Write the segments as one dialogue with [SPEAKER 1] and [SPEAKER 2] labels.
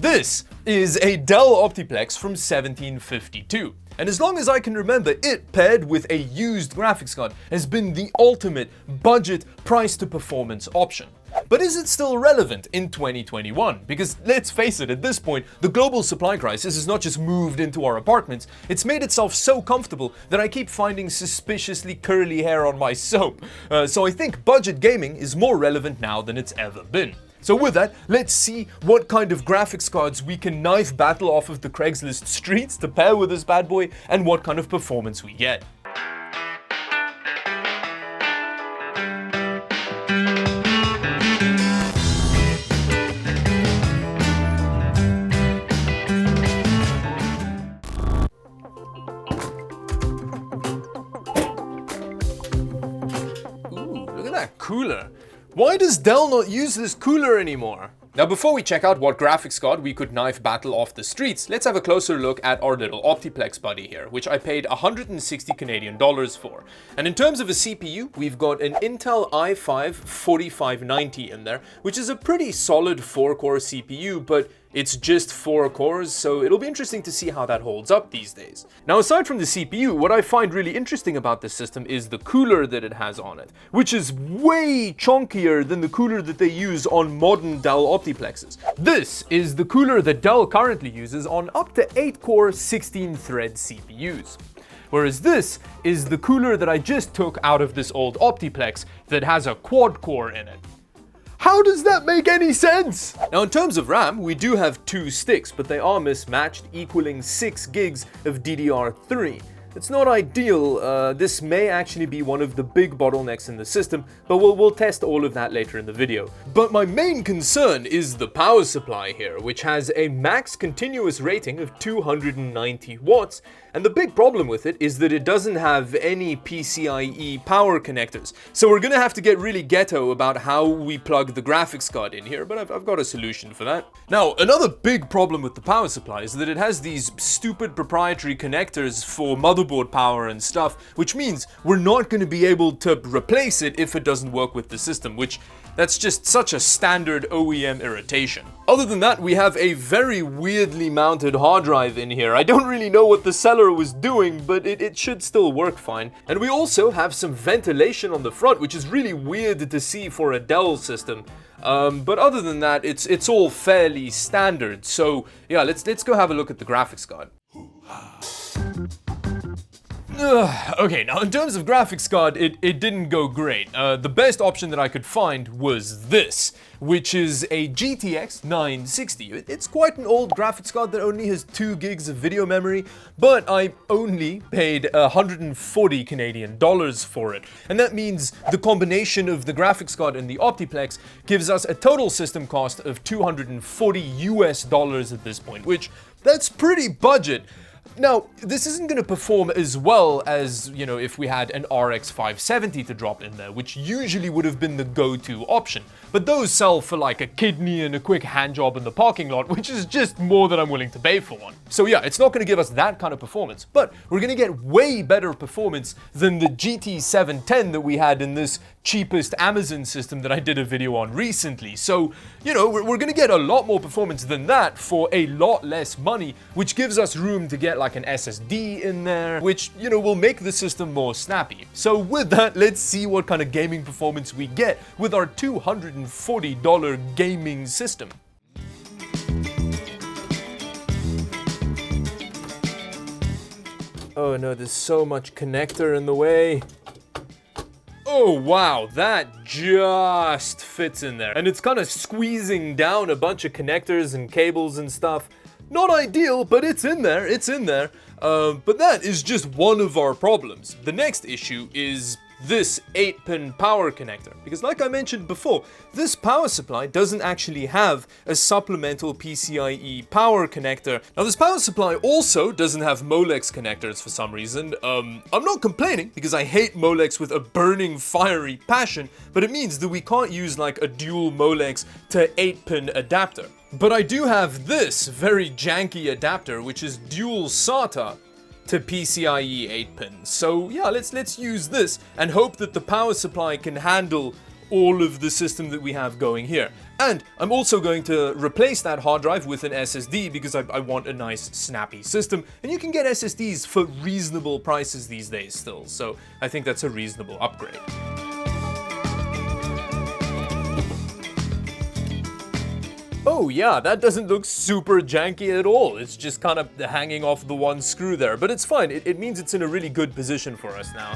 [SPEAKER 1] This is a Dell Optiplex from 1752. And as long as I can remember, it paired with a used graphics card has been the ultimate budget price to performance option. But is it still relevant in 2021? Because let's face it, at this point, the global supply crisis has not just moved into our apartments, it's made itself so comfortable that I keep finding suspiciously curly hair on my soap. So I think budget gaming is more relevant now than it's ever been. So with that, let's see what kind of graphics cards we can knife battle off of the Craigslist streets to pair with this bad boy, and what kind of performance we get. Ooh, look at that cooler. Why does Dell not use this cooler anymore? Now before we check out what graphics card we could knife battle off the streets, let's have a closer look at our little Optiplex buddy here, which I paid 160 Canadian dollars for. And in terms of a CPU, we've got an Intel i5 4590 in there, which is a pretty solid 4-core CPU, but it's just 4 cores, so it'll be interesting to see how that holds up these days. Now, aside from the CPU, what I find really interesting about this system is the cooler that it has on it, which is way chunkier than the cooler that they use on modern Dell Optiplexes. This is the cooler that Dell currently uses on up to 8-core 16-thread CPUs. Whereas this is the cooler that I just took out of this old Optiplex that has a quad-core in it. How does that make any sense? Now in terms of RAM, we do have 2 sticks, but they are mismatched, equaling 6 gigs of DDR3. It's not ideal. This may actually be one of the big bottlenecks in the system, but we'll test all of that later in the video. But my main concern is the power supply here, which has a max continuous rating of 290 watts. And the big problem with it is that it doesn't have any PCIe power connectors. So we're gonna have to get really ghetto about how we plug the graphics card in here, but I've got a solution for that. Now, another big problem with the power supply is that it has these stupid proprietary connectors for motherboard power and stuff, which means we're not gonna be able to replace it if it doesn't work with the system, which that's just such a standard OEM irritation. Other than that, we have a very weirdly mounted hard drive in here. I don't really know what the seller was doing, but it should still work fine. And we also have some ventilation on the front, which is really weird to see for a Dell system. But other than that, it's all fairly standard. So yeah, let's go have a look at the graphics card. Okay, now in terms of graphics card, it didn't go great. The best option that I could find was this, which is a GTX 960. It's quite an old graphics card that only has 2 gigs of video memory, but I only paid 140 Canadian dollars for it. And that means the combination of the graphics card and the Optiplex gives us a total system cost of $240 US at this point, which that's pretty budget. Now, this isn't going to perform as well as, you know, if we had an RX 570 to drop in there, which usually would have been the go-to option. But those sell for like a kidney and a quick hand job in the parking lot, which is just more than I'm willing to pay for one. So yeah, it's not going to give us that kind of performance, but we're going to get way better performance than the GT 710 that we had in this cheapest Amazon system that I did a video on recently. So, you know, we're going to get a lot more performance than that for a lot less money, which gives us room to get like an SSD in there, which, you know, will make the system more snappy. So with that, let's see what kind of gaming performance we get with our $240 gaming system. Oh no, there's so much connector in the way. Oh wow, that just fits in there. And it's kind of squeezing down a bunch of connectors and cables and stuff. Not ideal, but it's in there, but that is just one of our problems. The next issue is this 8-pin power connector, because like I mentioned before, this power supply doesn't actually have a supplemental PCIe power connector. Now this power supply also doesn't have Molex connectors for some reason. I'm not complaining because I hate Molex with a burning fiery passion, but it means that we can't use like a dual Molex to 8-pin adapter. But I do have this very janky adapter, which is dual SATA to PCIe 8-pin. So yeah, let's use this and hope that the power supply can handle all of the system that we have going here. And I'm also going to replace that hard drive with an SSD because I want a nice snappy system. And you can get SSDs for reasonable prices these days still, so I think that's a reasonable upgrade. Oh yeah, that doesn't look super janky at all. It's just kind of hanging off the one screw there, but it's fine. It means it's in a really good position for us now.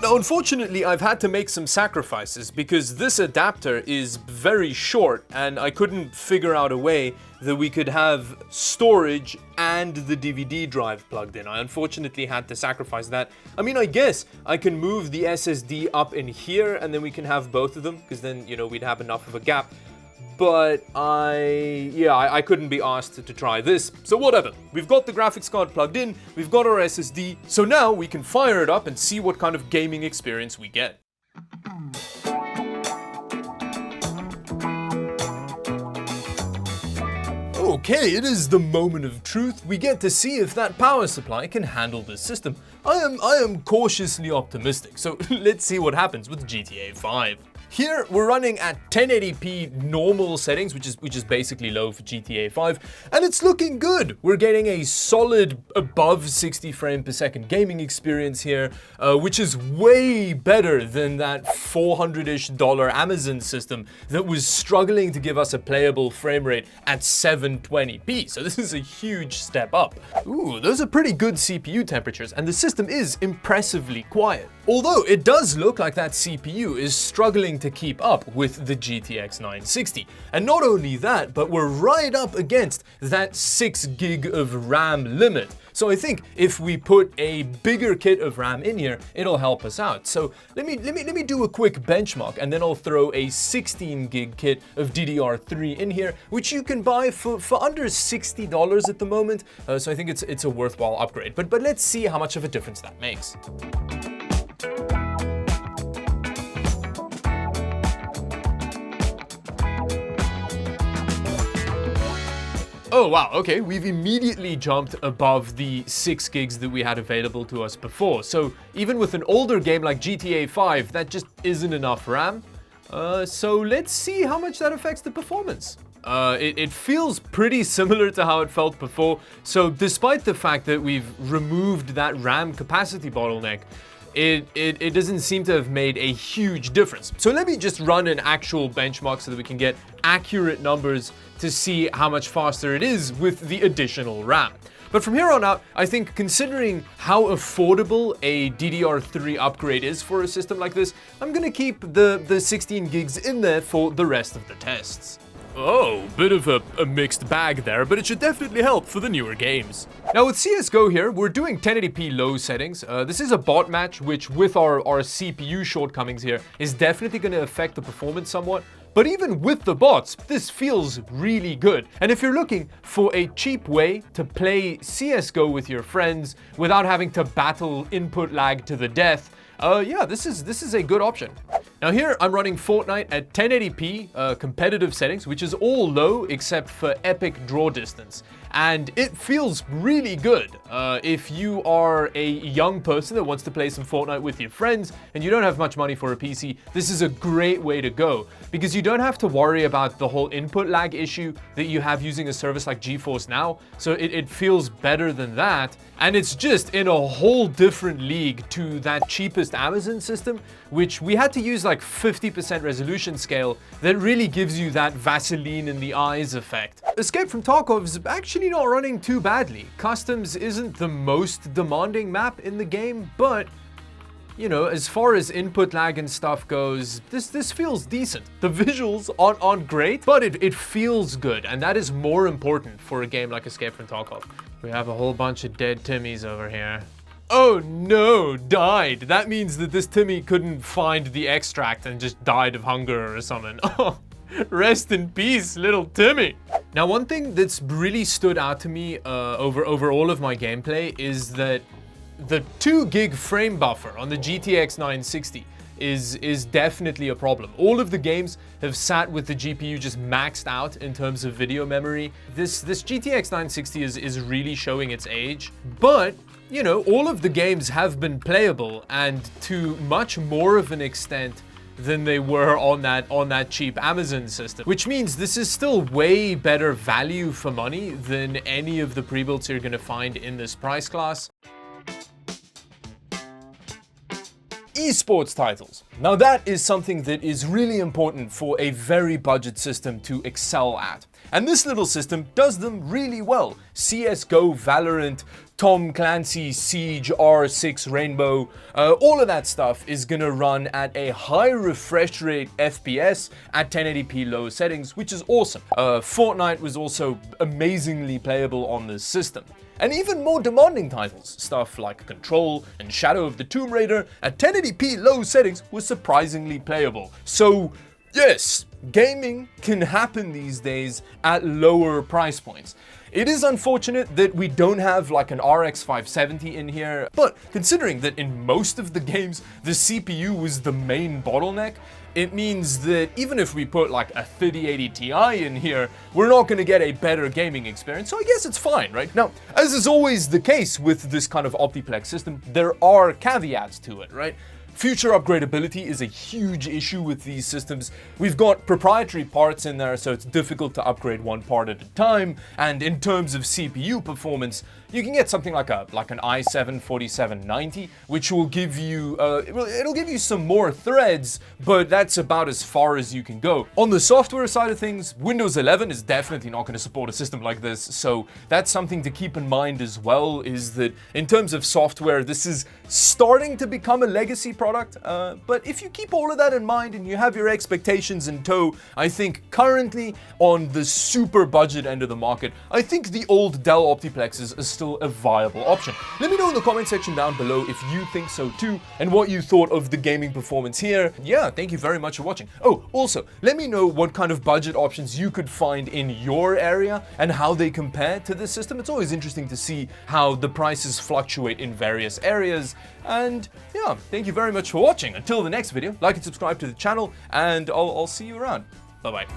[SPEAKER 1] Now, unfortunately, I've had to make some sacrifices because this adapter is very short and I couldn't figure out a way that we could have storage and the DVD drive plugged in. I unfortunately had to sacrifice that. I mean, I guess I can move the SSD up in here and then we can have both of them because then, you know, we'd have enough of a gap. But I couldn't be asked to try this, so whatever. We've got the graphics card plugged in, we've got our SSD, so now we can fire it up and see what kind of gaming experience we get. Okay, it is the moment of truth. We get to see if that power supply can handle this system. I am cautiously optimistic, so let's see what happens with GTA 5. Here we're running at 1080p normal settings, which is basically low for GTA 5, and it's looking good. We're getting a solid above 60 frame per second gaming experience here, which is way better than that $400-ish Amazon system that was struggling to give us a playable frame rate at 720p. So this is a huge step up. Ooh, those are pretty good CPU temperatures, and the system is impressively quiet. Although it does look like that CPU is struggling to keep up with the GTX 960. And not only that, but we're right up against that 6 gig of RAM limit. So I think if we put a bigger kit of RAM in here, it'll help us out. So let me do a quick benchmark, and then I'll throw a 16 gig kit of DDR3 in here, which you can buy for under $60 at the moment. So I think it's a worthwhile upgrade. But let's see how much of a difference that makes. Oh wow, okay, we've immediately jumped above the 6 gigs that we had available to us before. So even with an older game like GTA 5, that just isn't enough RAM. So let's see how much that affects the performance. It feels pretty similar to how it felt before. So despite the fact that we've removed that RAM capacity bottleneck, it doesn't seem to have made a huge difference. So let me just run an actual benchmark so that we can get accurate numbers to see how much faster it is with the additional RAM. But from here on out, I think considering how affordable a DDR3 upgrade is for a system like this, I'm gonna keep the 16 gigs in there for the rest of the tests. Oh, bit of a mixed bag there, but it should definitely help for the newer games. Now with CSGO here, we're doing 1080p low settings. This is a bot match, which with our CPU shortcomings here, is definitely going to affect the performance somewhat. But even with the bots, this feels really good. And if you're looking for a cheap way to play CSGO with your friends without having to battle input lag to the death, yeah, this is a good option. Now here I'm running Fortnite at 1080p competitive settings, which is all low except for epic draw distance. And it feels really good. If you are a young person that wants to play some Fortnite with your friends and you don't have much money for a PC, this is a great way to go because you don't have to worry about the whole input lag issue that you have using a service like GeForce Now. So it feels better than that. And it's just in a whole different league to that cheapest Amazon system, which we had to use like 50% resolution scale that really gives you that Vaseline in the eyes effect. Escape from Tarkov's actually not running too badly. Customs isn't the most demanding map in the game, but you know, as far as input lag and stuff goes, this feels decent. The visuals aren't great, but it feels good, and that is more important for a game like Escape from Tarkov. We have a whole bunch of dead Timmies over here. Oh no, died. That means that this Timmy couldn't find the extract and just died of hunger or something. Oh, rest in peace, little Timmy. Now, one thing that's really stood out to me over all of my gameplay is that the 2 gig frame buffer on the GTX 960 is definitely a problem. All of the games have sat with the GPU just maxed out in terms of video memory. This GTX 960 is really showing its age, but you know, all of the games have been playable, and to much more of an extent than they were on that cheap Amazon system, which means this is still way better value for money than any of the pre-builds you're going to find in this price class. Esports titles. Now that is something that is really important for a very budget system to excel at. And this little system does them really well. CSGO, Valorant, Tom Clancy, Siege, R6, Rainbow, all of that stuff is gonna run at a high refresh rate FPS at 1080p low settings, which is awesome. Fortnite was also amazingly playable on this system. And even more demanding titles, stuff like Control and Shadow of the Tomb Raider at 1080p low settings was surprisingly playable. So yes, gaming can happen these days at lower price points. It is unfortunate that we don't have like an RX 570 in here, but considering that in most of the games the CPU was the main bottleneck, it means that even if we put like a 3080 Ti in here, we're not going to get a better gaming experience, so I guess it's fine, right? Now, as is always the case with this kind of Optiplex system, there are caveats to it, right? Future upgradability is a huge issue with these systems. We've got proprietary parts in there, so it's difficult to upgrade one part at a time. And in terms of CPU performance, you can get something like an i7-4790, which will give you, it'll give you some more threads, but that's about as far as you can go. On the software side of things, Windows 11 is definitely not going to support a system like this, so that's something to keep in mind as well, is that in terms of software, this is starting to become a legacy product, but if you keep all of that in mind and you have your expectations in tow, I think currently on the super budget end of the market, I think the old Dell Optiplexes is still a viable option. Let me know in the comment section down below if you think so too, and what you thought of the gaming performance here. Yeah, thank you very much for watching. Oh, also, let me know what kind of budget options you could find in your area and how they compare to this system. It's always interesting to see how the prices fluctuate in various areas. And yeah, thank you very much for watching. Until the next video, like and subscribe to the channel, and I'll see you around. Bye-bye.